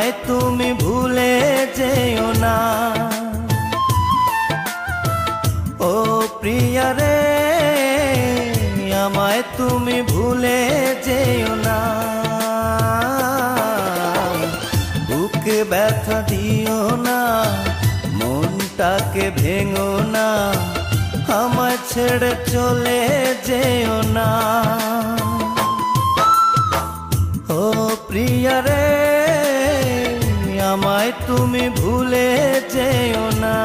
আমায় তুমি ভুলে যেও না। ও প্রিয়া রে, আমায় তুমি ভুলে যেও না। বুকে ব্যথা দিও না, মনটাকে ভেঙো না, আমায় ছেড়ে চলে যেও না। ও প্রিয়া রে, আমায় তুমি ভুলে যেও না।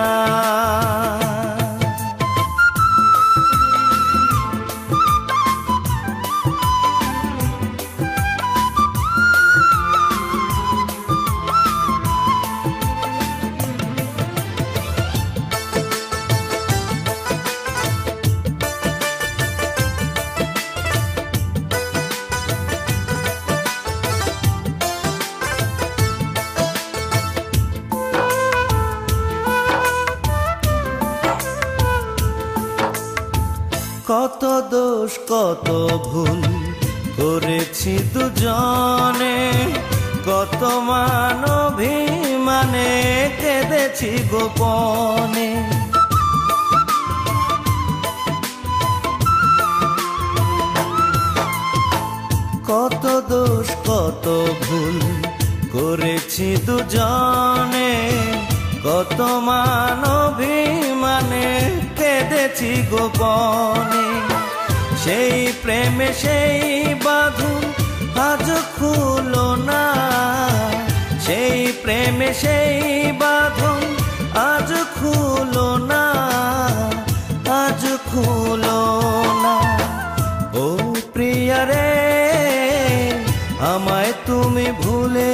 কত দোষ কত ভুল করেছি দুজনে, কত মান অভিমানে কেঁদেছি গোপনে। কত দোষ কত ভুল করেছি দুজনে, কত মান অভিমানে কেঁদেছি গোপনে। সেই প্রেমে সেই বাঁধন আজ খুলো না, সেই প্রেমে সেই বাঁধন আজ খুলো না, আজ খুলো না। ও প্রিয়া রে, আমায় তুমি ভুলে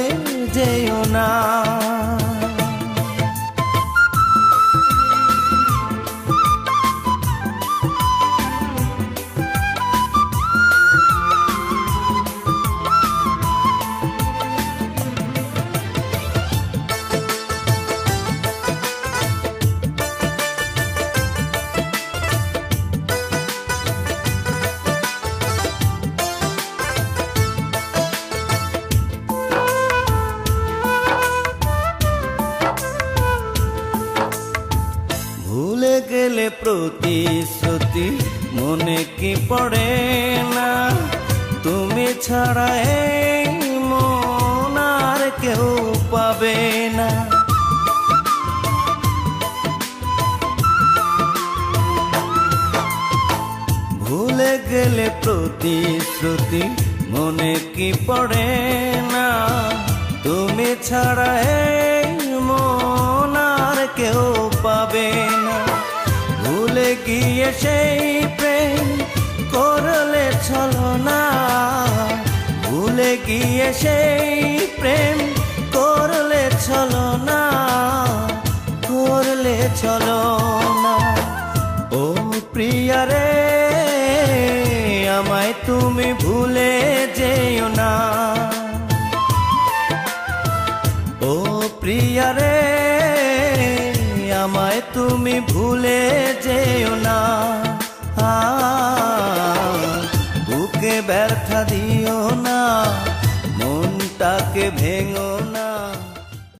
যেও না। ভুলে গেলে প্রতিশ্রুতি মনে কি পড়ে না, তুমি ছাড়া এই মন আর কেউ পাবে না। ভুলে গেলে প্রতিশ্রুতি মনে কি পড়ে না, তুমি ছাড়া এই মন আর কেউ পাবে না। ভুলে গিয়ে সেই প্রেম করলে ছলনা, ভুলে গিয়ে সেই প্রেম করলে ছলনা, করলে ছলনা। ও প্রিয়া রে, আমায় তুমি ভুলে যেও না। ও প্রিয়া রে, আমায় তুমি ভুলে যেও না। বুকে ব্যথা দিও না, মনটাকে ভেঙো